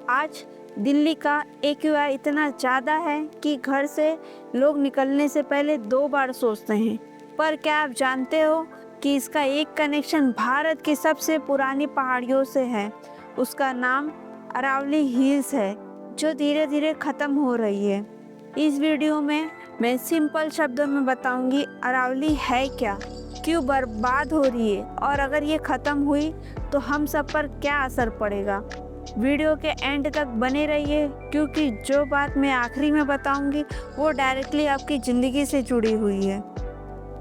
आज दिल्ली का AQI इतना ज़्यादा है कि घर से लोग निकलने से पहले 2 बार सोचते हैं। पर क्या आप जानते हो कि इसका एक कनेक्शन भारत की सबसे पुरानी पहाड़ियों से है। उसका नाम अरावली हिल्स है, जो धीरे धीरे ख़त्म हो रही है। इस वीडियो में मैं सिंपल शब्दों में बताऊंगी अरावली है क्या, क्यों बर्बाद हो रही है और अगर ये ख़त्म हुई तो हम सब पर क्या असर पड़ेगा। वीडियो के एंड तक बने रहिए, क्योंकि जो बात मैं आखिरी में बताऊंगी वो डायरेक्टली आपकी ज़िंदगी से जुड़ी हुई है।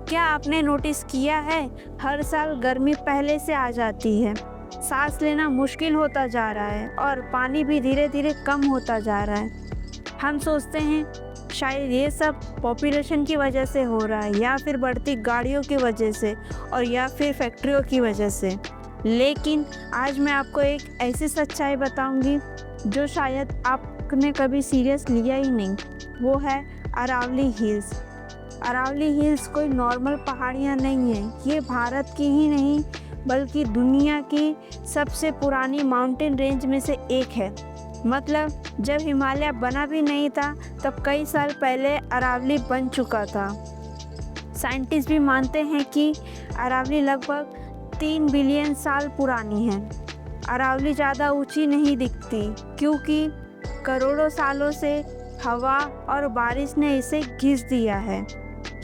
क्या आपने नोटिस किया है, हर साल गर्मी पहले से आ जाती है, सांस लेना मुश्किल होता जा रहा है और पानी भी धीरे धीरे कम होता जा रहा है। हम सोचते हैं शायद ये सब पॉपुलेशन की वजह से हो रहा है, या फिर बढ़ती गाड़ियों की वजह से, और या फिर फैक्ट्रियों की वजह से। लेकिन आज मैं आपको एक ऐसी सच्चाई बताऊंगी जो शायद आपने कभी सीरियस लिया ही नहीं। वो है अरावली हिल्स। अरावली हिल्स कोई नॉर्मल पहाड़ियाँ नहीं है, ये भारत की ही नहीं बल्कि दुनिया की सबसे पुरानी माउंटेन रेंज में से एक है। मतलब जब हिमालय बना भी नहीं था तब कई साल पहले अरावली बन चुका था। साइंटिस्ट भी मानते हैं कि अरावली लगभग 3 बिलियन साल पुरानी है। अरावली ज़्यादा ऊंची नहीं दिखती क्योंकि करोड़ों सालों से हवा और बारिश ने इसे घिस दिया है।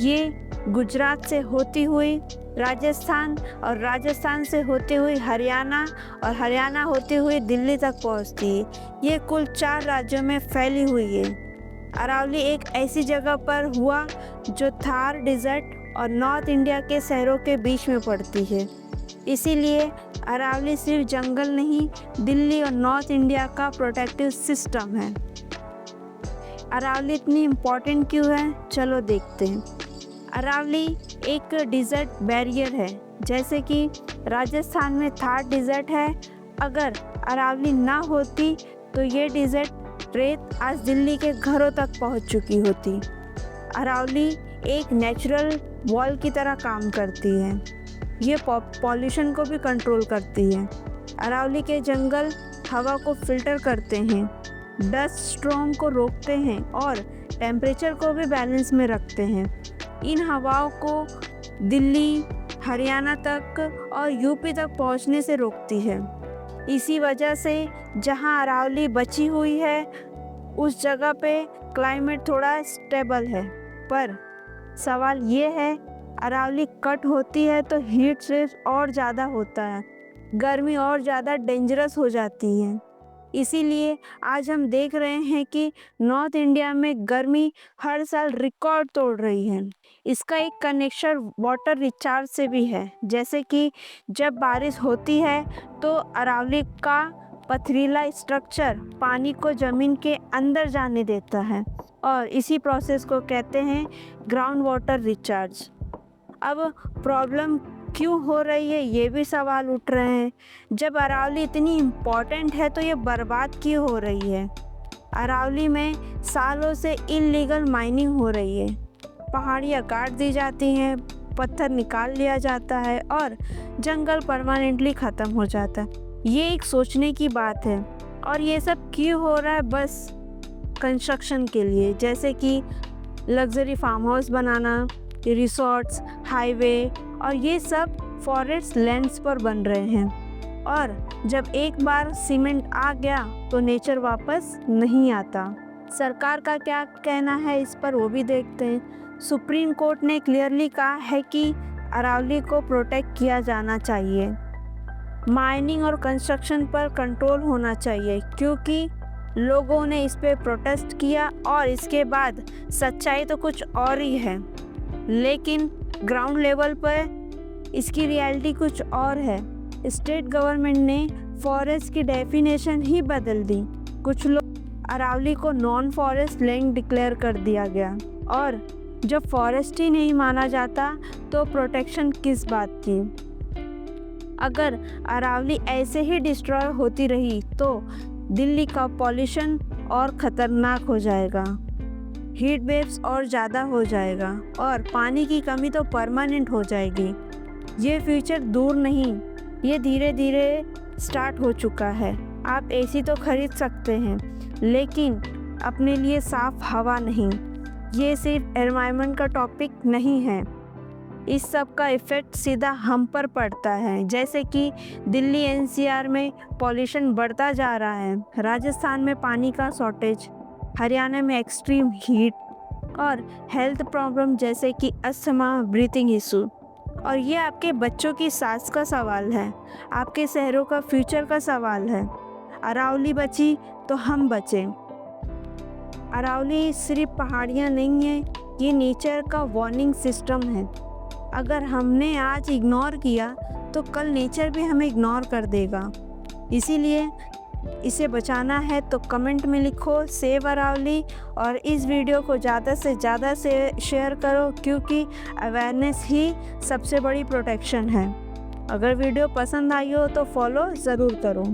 ये गुजरात से होती हुई राजस्थान और राजस्थान से होते हुए हरियाणा और हरियाणा होते हुए दिल्ली तक पहुंचती है। ये कुल 4 राज्यों में फैली हुई है। अरावली एक ऐसी जगह पर हुआ जो थार डिज़र्ट और नॉर्थ इंडिया के शहरों के बीच में पड़ती है। इसीलिए अरावली सिर्फ जंगल नहीं, दिल्ली और नॉर्थ इंडिया का प्रोटेक्टिव सिस्टम है। अरावली इतनी इम्पोर्टेंट क्यों है, चलो देखते हैं। अरावली एक डिज़र्ट बैरियर है, जैसे कि राजस्थान में थार डिज़र्ट है। अगर अरावली ना होती तो ये डिज़र्ट रेत आज दिल्ली के घरों तक पहुंच चुकी होती। अरावली एक नेचुरल वॉल की तरह काम करती है। ये पॉल्यूशन को भी कंट्रोल करती है। अरावली के जंगल हवा को फिल्टर करते हैं, डस्ट स्टॉर्म को रोकते हैं और टेम्परेचर को भी बैलेंस में रखते हैं। इन हवाओं को दिल्ली, हरियाणा तक और यूपी तक पहुंचने से रोकती है। इसी वजह से जहां अरावली बची हुई है उस जगह पे क्लाइमेट थोड़ा स्टेबल है। पर सवाल ये है, अरावली कट होती है तो हीट स्ट्रेस और ज़्यादा होता है, गर्मी और ज़्यादा डेंजरस हो जाती है। इसीलिए आज हम देख रहे हैं कि नॉर्थ इंडिया में गर्मी हर साल रिकॉर्ड तोड़ रही है। इसका एक कनेक्शन वाटर रिचार्ज से भी है, जैसे कि जब बारिश होती है तो अरावली का पथरीला स्ट्रक्चर पानी को ज़मीन के अंदर जाने देता है और इसी प्रोसेस को कहते हैं ग्राउंड वाटर रिचार्ज। अब प्रॉब्लम क्यों हो रही है, ये भी सवाल उठ रहे हैं। जब अरावली इतनी इम्पोर्टेंट है तो ये बर्बाद क्यों हो रही है। अरावली में सालों से इल्लीगल माइनिंग हो रही है, पहाड़ियाँ काट दी जाती हैं, पत्थर निकाल लिया जाता है और जंगल परमानेंटली ख़त्म हो जाता है। ये एक सोचने की बात है। और ये सब क्यों हो रहा है, बस कंस्ट्रक्शन के लिए, जैसे कि लग्जरी फार्म हाउस बनाना, रिसोर्ट्स, हाईवे, और ये सब फॉरेस्ट लैंड्स पर बन रहे हैं। और जब एक बार सीमेंट आ गया तो नेचर वापस नहीं आता। सरकार का क्या कहना है इस पर, वो भी देखते हैं। सुप्रीम कोर्ट ने क्लियरली कहा है कि अरावली को प्रोटेक्ट किया जाना चाहिए। माइनिंग और कंस्ट्रक्शन पर कंट्रोल होना चाहिए, क्योंकि लोगों ने इस पे प्रोटेस्ट किया और इसके बाद सच्चाई तो कुछ और ही है। लेकिन ग्राउंड लेवल पर इसकी रियलिटी कुछ और है। स्टेट गवर्नमेंट ने फॉरेस्ट की डेफिनेशन ही बदल दी। कुछ लोग अरावली को नॉन फॉरेस्ट लैंड डिक्लेयर कर दिया गया, और जब फॉरेस्ट ही नहीं माना जाता तो प्रोटेक्शन किस बात की। अगर अरावली ऐसे ही डिस्ट्रॉय होती रही तो दिल्ली का पॉल्यूशन और ख़तरनाक हो जाएगा, हीट वेव्स और ज़्यादा हो जाएगा और पानी की कमी तो परमानेंट हो जाएगी। ये फ्यूचर दूर नहीं, ये धीरे धीरे स्टार्ट हो चुका है। आप एसी तो खरीद सकते हैं, लेकिन अपने लिए साफ हवा नहीं। ये सिर्फ एनवायरनमेंट का टॉपिक नहीं है, इस सब का इफ़ेक्ट सीधा हम पर पड़ता है। जैसे कि दिल्ली एनसीआर में पॉल्यूशन बढ़ता जा रहा है, राजस्थान में पानी का शॉर्टेज, हरियाणा में एक्सट्रीम हीट और हेल्थ प्रॉब्लम जैसे कि अस्थमा, ब्रीथिंग इशू। और ये आपके बच्चों की सांस का सवाल है, आपके शहरों का फ्यूचर का सवाल है। अरावली बची तो हम बचें। अरावली सिर्फ पहाड़ियाँ नहीं है, ये नेचर का वार्निंग सिस्टम है। अगर हमने आज इग्नोर किया तो कल नेचर भी हमें इग्नोर कर देगा। इसीलिए इसे बचाना है तो कमेंट में लिखो सेव अरावली, और इस वीडियो को ज़्यादा से ज़्यादा से शेयर करो, क्योंकि अवेयरनेस ही सबसे बड़ी प्रोटेक्शन है। अगर वीडियो पसंद आई हो तो फॉलो ज़रूर करो।